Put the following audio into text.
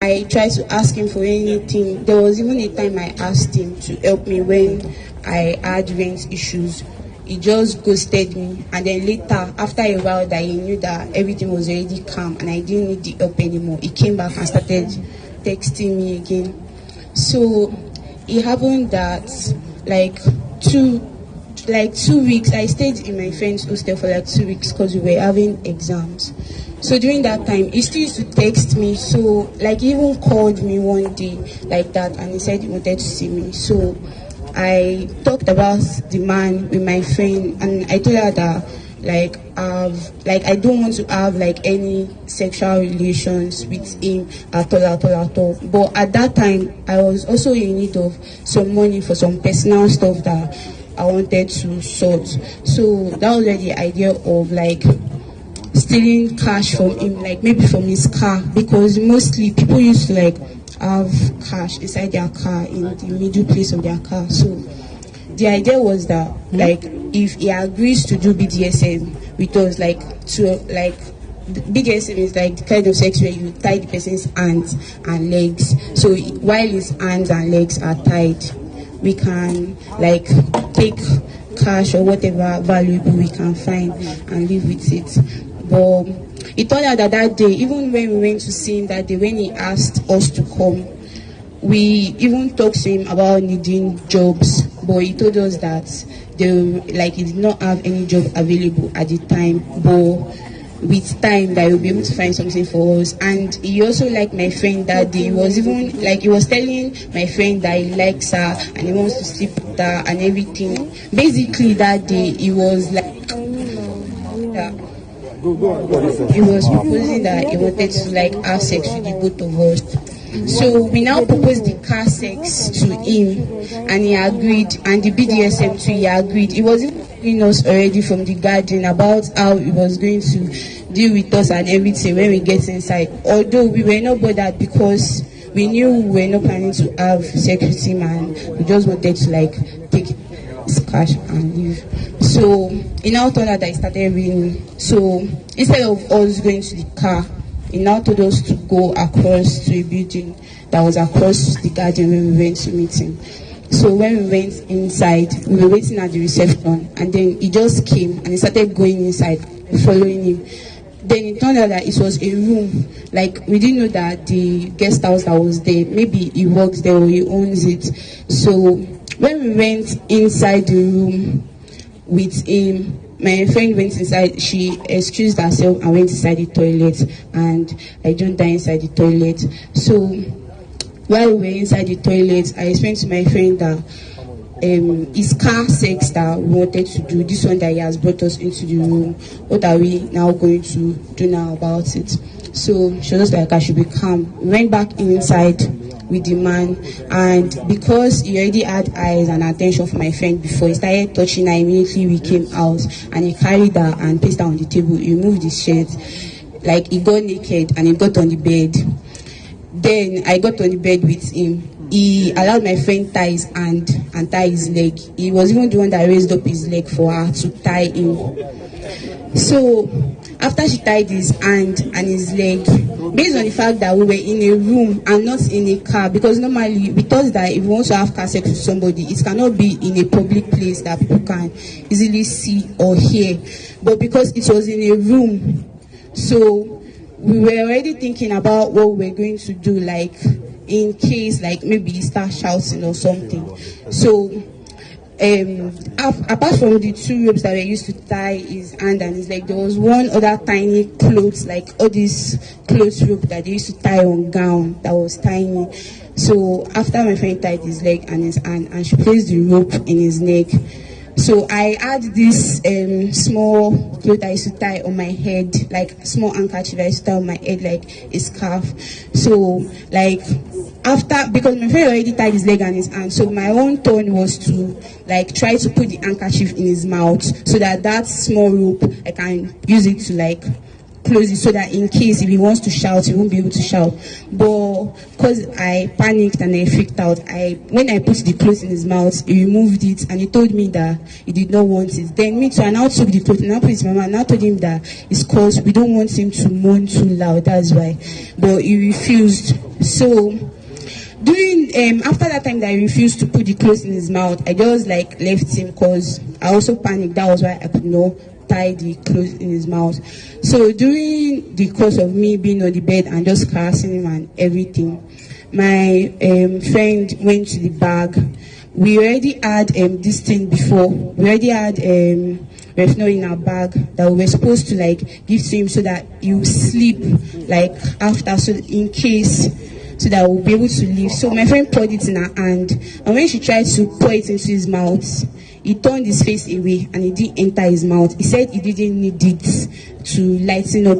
I tried to ask him for anything. There was even a time I asked him to help me when I had rent issues. He just ghosted me, and then later, after a while that he knew that everything was already calm and I didn't need the help anymore, he came back and started texting me again. So it happened that like 2 weeks, I stayed in my friend's hostel for like 2 weeks because we were having exams. So during that time, he still used to text me. So like he even called me one day like that, and he said he wanted to see me. So I talked about the man with my friend, and I told her that I don't want to have like any sexual relations with him at all. But at that time, I was also in need of some money for some personal stuff that I wanted to sort. So that was the idea of like stealing cash from him, like maybe from his car, because mostly people used to like have cash inside their car in the middle place of their car. So the idea was that like if he agrees to do BDSM with us, BDSM is like the kind of sex where you tie the person's hands and legs. So while his hands and legs are tied, we can like take cash or whatever valuable we can find and live with it. But it turned out that day, even when we went to see him that day, when he asked us to come, we even talked to him about needing jobs, but he told us that he did not have any job available at the time, but with time that he will be able to find something for us. And he also liked my friend that day. He was even like, he was telling my friend that he likes her and he wants to sleep with her and everything. Basically that day he was like he was proposing that he wanted to like have sex with the both of us. So we now proposed the car sex to him, and he agreed, and the BDSM too, he agreed. He was even telling us already from the garden about how he was going to deal with us and everything when we get inside. Although we were not bothered because we knew we were not planning to have sex with him, and we just wanted to like take his cash and leave. So it now turned out that he started raining. So instead of us going to the car, he now told us to go across to a building that was across the garden when we went to meet him. So when we went inside, we were waiting at the reception, and then he just came and he started going inside, following him. Then it turned out that it was a room. Like, we didn't know that the guest house that was there, maybe he works there or he owns it. So when we went inside the room with him, my friend went inside, she excused herself and went inside the toilet, and I joined her inside the toilet. So while we were inside the toilet, I explained to my friend that his car sex that we wanted to do, this one that he has brought us into the room, what are we now going to do now about it? So she was like, I should be calm. We went back inside with the man, and because he already had eyes and attention for my friend before, he started touching her. Immediately we came out, and he carried her and placed her on the table. He removed his shirt, like he got naked and he got on the bed. Then I got on the bed with him. He allowed my friend tie his hand and tie his leg. He was even the one that raised up his leg for her to tie him. So after she tied his hand and his leg, based on the fact that we were in a room and not in a car, because normally we thought that if we want to have car sex with somebody, it cannot be in a public place that people can easily see or hear. But because it was in a room, so we were already thinking about what we were going to do, like in case like maybe he start shouting or something. So apart from the two ropes that were used to tie his hand and his leg, there was one other tiny clothes, like all these clothes rope that they used to tie on gown that was tiny. So after my friend tied his leg and his hand, and she placed the rope in his neck, so I had this small cloth I used to tie on my head, like small handkerchief I used to tie on my head like a scarf. So like after, because my friend already tied his leg and his hand, so my own turn was to like try to put the handkerchief in his mouth so that small rope, I can use it to like close it, so that in case if he wants to shout, he won't be able to shout. But But because I panicked and I freaked out, when I put the clothes in his mouth, he removed it and he told me that he did not want it. Then me too, I now took the clothes and I put it in my mouth and I told him that it's because we don't want him to moan too loud, that's why. But he refused. So during after that time that I refused to put the clothes in his mouth, I just like left him because I also panicked. That was why I could not tie the clothes in his mouth. So during the course of me being on the bed and just caressing him and everything, my friend went to the bag. We already had this thing before. We already had retinol in our bag that we were supposed to like give to him so that he will sleep like after, so in case, so that we'll be able to leave. So my friend poured it in her hand, and when she tried to pour it into his mouth, he turned his face away and it didn't enter his mouth. He said he didn't need it to lighten up